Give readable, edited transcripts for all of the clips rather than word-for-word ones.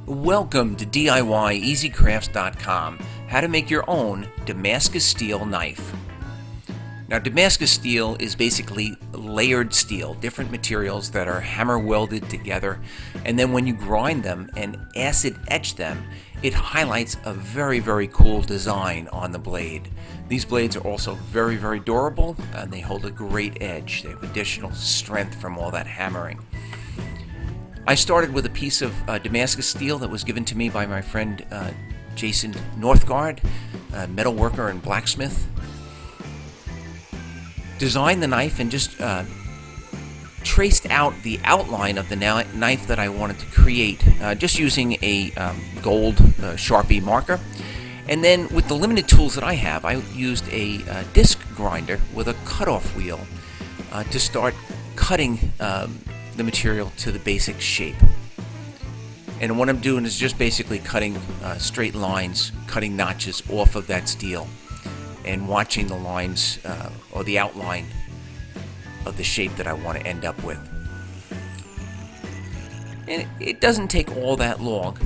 Welcome to DIYeasycrafts.com, how to make your own Damascus steel knife. Now, Damascus steel is basically layered steel, different materials that are hammer welded together, and then when you grind them and acid etch them, it highlights a very, very cool design on the blade. These blades are also very, very durable, and they hold a great edge. They have additional strength from all that hammering. I started with a piece of Damascus steel that was given to me by my friend Jason Northgard, a metal worker and blacksmith. Designed the knife and just traced out the outline of the knife that I wanted to create, just using a gold Sharpie marker. And then with the limited tools that I have, I used a disc grinder with a cutoff wheel to start cutting the material to the basic shape. And what I'm doing is just basically cutting straight lines, cutting notches off of that steel, and watching the lines or the outline of the shape that I want to end up with. And it doesn't take all that long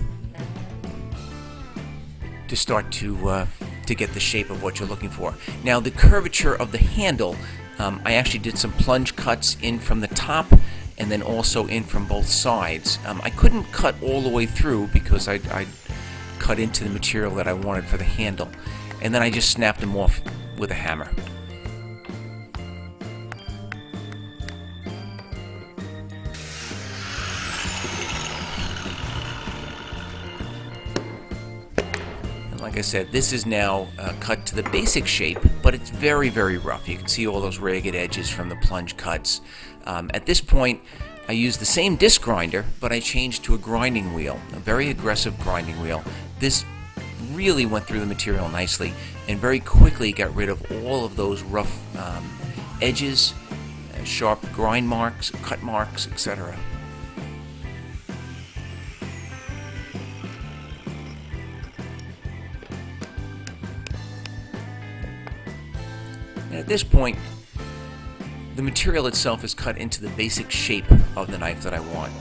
to start to get the shape of what you're looking for. Now, the curvature of the handle, I actually did some plunge cuts in from the top and then also in from both sides. I couldn't cut all the way through because I cut into the material that I wanted for the handle, and then I just snapped them off with a hammer. And like I said, this is now cut to the basic shape, but it's very, very rough. You can see all those ragged edges from the plunge cuts. At this point, I used the same disc grinder, but I changed to a grinding wheel, a very aggressive grinding wheel. This really went through the material nicely and very quickly got rid of all of those rough edges, sharp grind marks, cut marks, etc. And at this point, the material itself is cut into the basic shape of the knife that I want.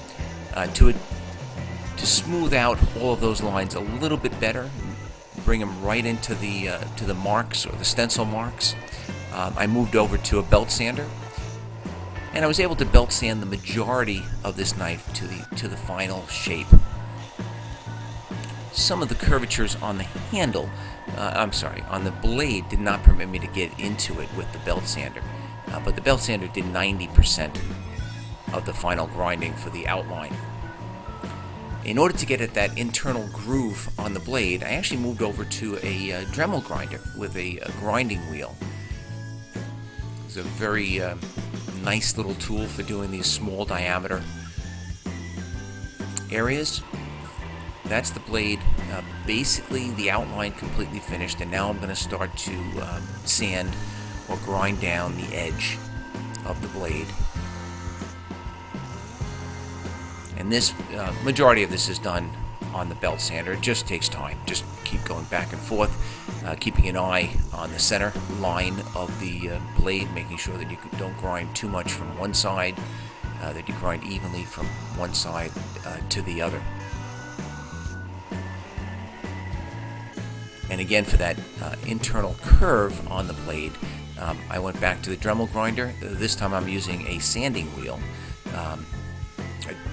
To smooth out all of those lines a little bit better, bring them right into the marks or the stencil marks, I moved over to a belt sander, and I was able to belt sand the majority of this knife to the final shape. Some of the curvatures on the handle, on the blade, did not permit me to get into it with the belt sander. But the belt sander did 90% of the final grinding for the outline. In order to get at that internal groove on the blade, I actually moved over to a Dremel grinder with a grinding wheel. It's a very nice little tool for doing these small diameter areas. That's the blade, basically the outline completely finished, and now I'm going to start to sand or grind down the edge of the blade. And this, majority of this is done on the belt sander. It just takes time. Just keep going back and forth, keeping an eye on the center line of the blade, making sure that you don't grind too much from one side, that you grind evenly from one side to the other. And again, for that internal curve on the blade, I went back to the Dremel grinder. This time I'm using a sanding wheel, a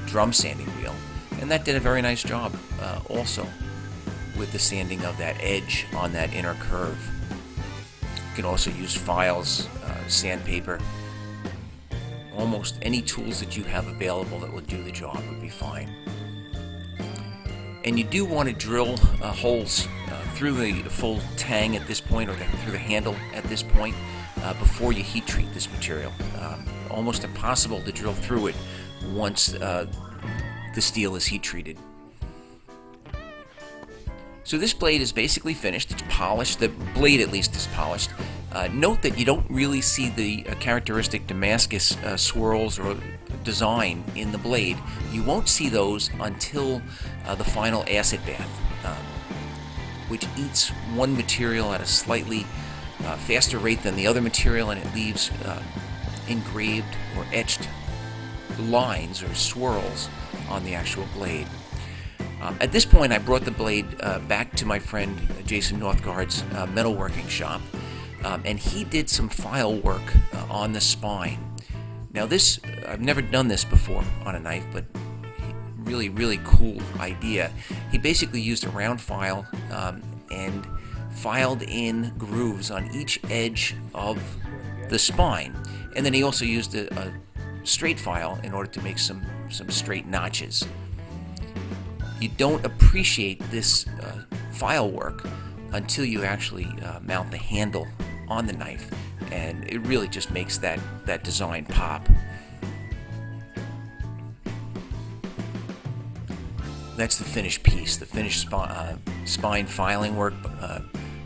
drum sanding wheel, and that did a very nice job also with the sanding of that edge on that inner curve. You can also use files, sandpaper, almost any tools that you have available that will do the job would be fine. And you do want to drill holes through the full tang at this point, or through the handle at this point, before you heat treat this material. Almost impossible to drill through it once the steel is heat treated. So this blade is basically finished. It's polished. The blade, at least, is polished. Note that you don't really see the characteristic Damascus swirls or design in the blade. You won't see those until the final acid bath, which eats one material at a slightly faster rate than the other material, and it leaves engraved or etched lines or swirls on the actual blade. At this point, I brought the blade back to my friend Jason Northgard's metalworking shop, and he did some file work on the spine. Now this, I've never done this before on a knife, but really cool idea. He basically used a round file and filed in grooves on each edge of the spine, and then he also used a straight file in order to make some straight notches. You don't appreciate this file work until you actually mount the handle on the knife, and it really just makes that design pop. That's the finished piece, the finished spine filing work,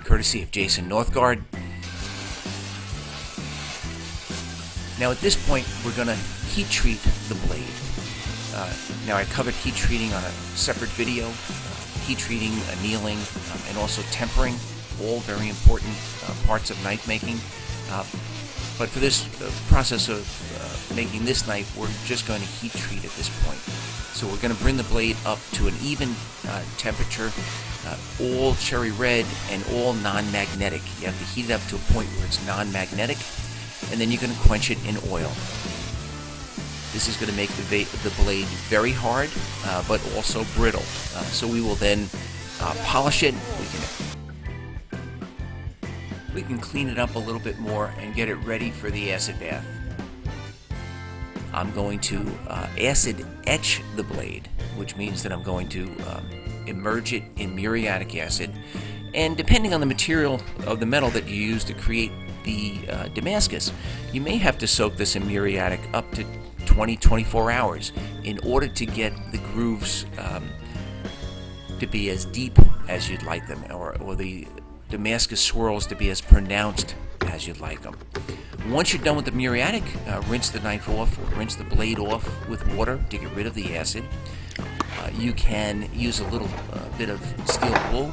courtesy of Jason Northgard. Now at this point, we're going to heat treat the blade. Now I covered heat treating on a separate video, heat treating, annealing, and also tempering, all very important parts of knife making. But for this process of making this knife, we're just going to heat treat at this point. So we're going to bring the blade up to an even temperature, all cherry red and all non-magnetic. You have to heat it up to a point where it's non-magnetic, and then you're going to quench it in oil. This is going to make the blade very hard, but also brittle. So we will then polish it. We can clean it up a little bit more and get it ready for the acid bath. I'm going to acid etch the blade, which means that I'm going to immerse it in muriatic acid. And depending on the material of the metal that you use to create the Damascus, you may have to soak this in muriatic up to 20-24 hours in order to get the grooves to be as deep as you'd like them, or the Damascus swirls to be as pronounced as you'd like them. Once you're done with the muriatic, rinse the knife off, or rinse the blade off with water to get rid of the acid. You can use a little bit of steel wool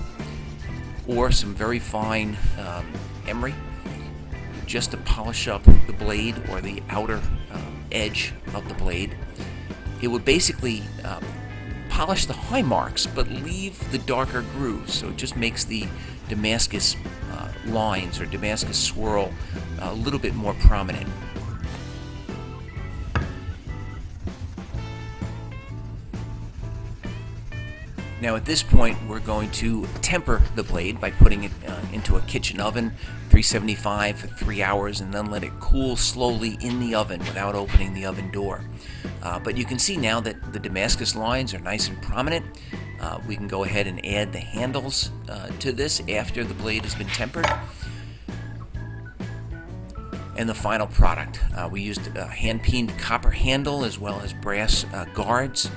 or some very fine emery just to polish up the blade or the outer edge of the blade. It would basically polish the high marks but leave the darker grooves, so it just makes the Damascus lines or Damascus swirl a little bit more prominent. Now at this point, we're going to temper the blade by putting it into a kitchen oven, 375 for 3 hours, and then let it cool slowly in the oven without opening the oven door. But you can see now that the Damascus lines are nice and prominent. We can go ahead and add the handles to this after the blade has been tempered. And the final product, we used a hand-peened copper handle as well as brass guards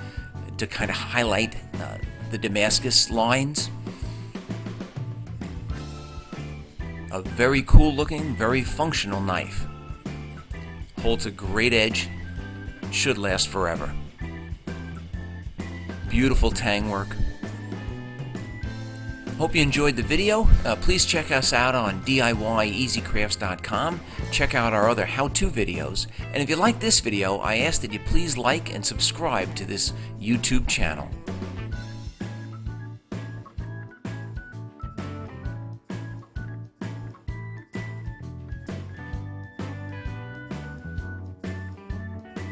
to kind of highlight the Damascus lines. A very cool looking, very functional knife. Holds a great edge, should last forever. Beautiful tang work. Hope you enjoyed the video. Please check us out on DIYeasycrafts.com. Check out our other how-to videos. And if you like this video, I ask that you please like and subscribe to this YouTube channel.